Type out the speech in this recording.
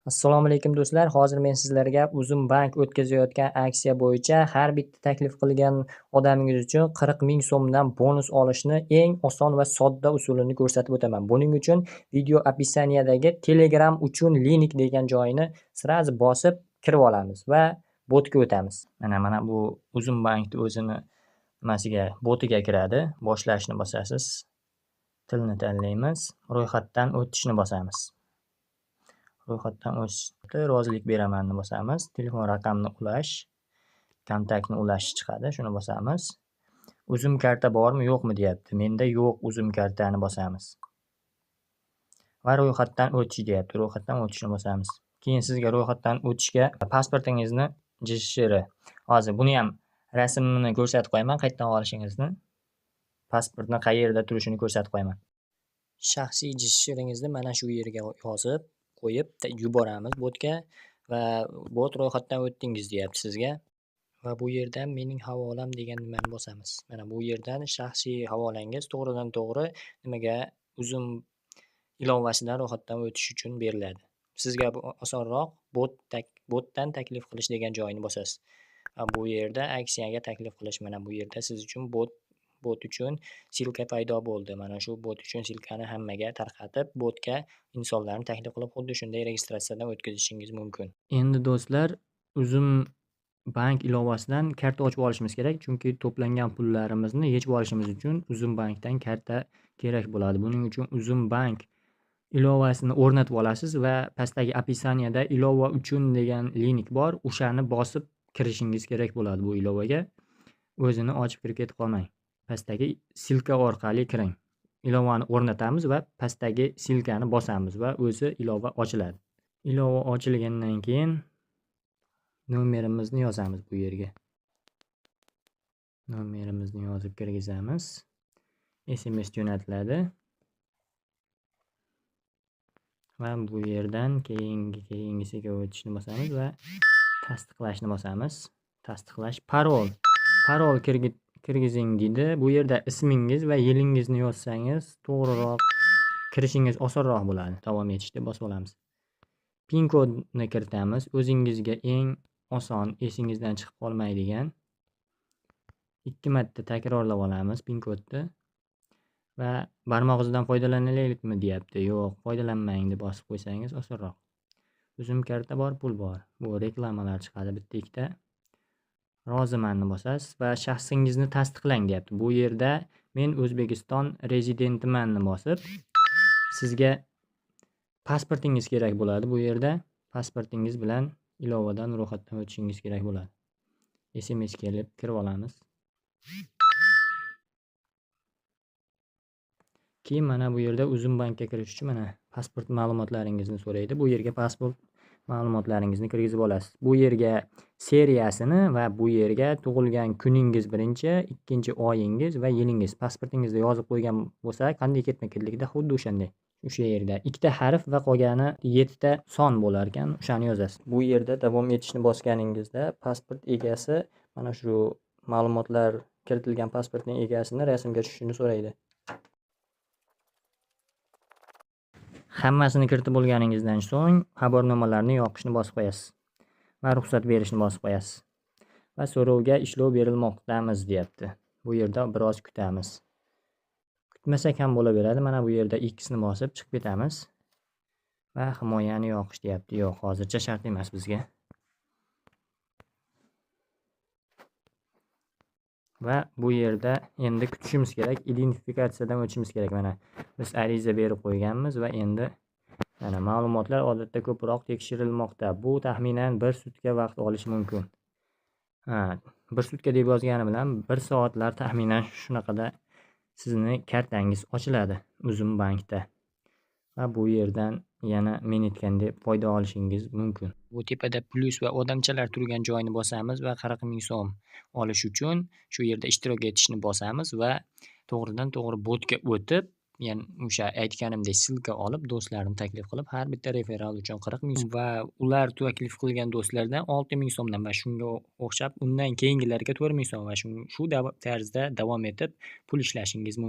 Assalomu alaykum do'stlar. Hozir men sizlarga Uzum bank o'tkazayotgan aksiya bo'yicha har bitta taklif qilgan odamingiz uchun 40 ming so'mdan bonus olishni eng oson va sodda usulini ko'rsatib o'taman. Buning uchun video описаниядagi Telegram uchun link degan joyini sirazi bosib kirib olamiz va botga o'tamiz. Mana bu Uzum bankni o'zini botiga kiradi. Boshlashni bosasiz. Tilni tanlaymiz. Ro'yxatdan o'tishni bosamiz. Ro'yxatdan o'tishda rozilik beramanni bosamiz. Telefon raqamini ulash, kontaktni ulash chiqadi. Shuni bosamiz. Uzum karta bormi, yo'qmi deyapti. Menda yo'q, uzum kartani bosamiz. Va ro'yxatdan o'tish deyapti. Ro'yxatdan o'tishni bosamiz. Keyin sizga ro'yxatdan o'tishga pasportingizni JSHR. Hozir buni ham rasmini ko'rsatib qo'yaman, qayerdan olishingizni. Pasportni qayerda turishini ko'rsatib qo'yaman. Shaxsiy JSHRingizni mana shu yerga yozib qo'yib yuboramiz botga va bot ro'yxatdan o'tdingiz deyapti sizga. Va bu yerdan mening havolam degan nimani bosamiz. Mana bu yerdan shaxsiy havolangiz to'g'ridan to'g'ri nimaga Uzum ilovasidan ro'yxatdan o'tish uchun beriladi. Sizga bu osonroq botdan taklif qilish degan joyini bosasiz. Bu yerda aksiyaga taklif qilish, mana bu yerda siz uchun bot uchun silka paydo bo'ldi. Mana shu bot uchun silkani hammaga tarqatib, botga insonlarni taklif qilib, xuddi shunday registratsiyadan o'tkazishingiz mumkin. Endi do'stlar, Uzum bank ilovasidan karta ochib olishimiz kerak, chunki to'plangan pullarimizni yechib olishimiz uchun Uzum bankdan karta kerak bo'ladi. Buning uchun Uzum bank ilovasini o'rnatib olasiz va pastdagi описаниеda ilova uchun degan link bor. O'shani bosib kirishingiz kerak bo'ladi bu ilovaga. O'zini ochib kirib ketib qolmang. Pastdagi silka orqali kiring. Ilovani o'rnatamiz va pastdagi silkani bosamiz va o'zi ilova ochiladi. Ilova ochilgandan keyin nomerimizni yozamiz bu yerga. Nomerimizni yozib kirgizamiz. SMS jo'natiladi. Va bu yerdan keyingisiga o'tishni bosamiz va tasdiqlashni bosamiz. Tasdiqlash, parol kirgizing deydi. Bu yerda ismingiz va yilingizni yozsangiz to'g'riroq kirishingiz osonroq bo'ladi. Davom etishda bosib olamiz. Pin kodni kiritamiz. O'zingizga eng oson, esingizdan chiqib qolmaydigan 2 marta takrorlab olamiz pin kodni. Va barmoq izidan foydalanalaylikmi deyapti. Yo'q, foydalanmang deb bosib qo'ysangiz osonroq. Uzum karta bor, pul bor. Bu reklamalar chiqadi bitta ikkita. Rozimanni bosasiz va shaxsingizni tasdiqlang deyapti. Bu yerda men O'zbekiston rezidentimanni bosib, sizga pasportingiz kerak bo'ladi. Bu yerda pasportingiz bilan ilovadan ro'yxatdan o'tishingiz kerak bo'ladi. SMS kelib kirib olamiz. Keyin mana bu yerda Uzum bankka kirish uchun mana pasport ma'lumotlaringizni so'raydi. Bu yerga pasport ma'lumotlaringizni kirgizib olasiz. Bu yerga seriyasini va bu yerga tug'ilgan kuningiz birinchi, ikkinchi oyingiz va yilingiz pasportingizda yozib qo'ygan bo'lsa, qanday ketma-ketlikda xuddi o'shanday. O'sha yerda ikkita harf va qolgani 7 ta son bo'lar ekan, o'shani yozasiz. Bu yerda davom etishni bosganingizda pasport egasi mana shu ma'lumotlar kiritilgan pasportning egasini rasmga tushishini so'raydi. Hammasini kiritib bo'lganingizdan so'ng xabarnomalarni yoqishni bosib qo'yasiz va ruxsat berishni bosib qo'yasiz. Va so'rovga ishlov berilmoqdamiz deyapti. Bu yerda biroz kutamiz. Kutmasak ham bo'laveradi. Mana bu yerda X ni bosib chiqib ketamiz. Va himoyani yoqish deyapti. Yo'q, hozircha shart emas bizga. Va bu yerda endi kutishimiz kerak, identifikatsiyadan o'tishimiz kerak. Mana biz ariza berib qo'yganmiz va endi mana ma'lumotlar odatda ko'proq tekshirilmoqda. Bu taxminan 1 sutka vaqt olishi mumkin. 1 sutka deb yozgani bilan 1 soatlar taxminan shunaqada sizni kartangiz ochiladi Uzum bankda. Va bu yerdan yana men aytgandek foyda olishingiz mumkin. Bu tepada plus va odamchalar turgan joyni bosamiz va 40 ming so'm olish uchun shu yerda ishtirok etishni bosamiz va to'g'ridan to'g'ri botga o'tib, ya'ni o'sha aytganimdek silka olib, do'stlarni taklif qilib, har bitta referal uchun 40 ming va ular taklif qilgan do'stlardan 6 ming so'mdan va shunga o'xshab undan keyingilarga 4 ming so'm va shu tarzda davom etib pul ishlashingiz mumkin.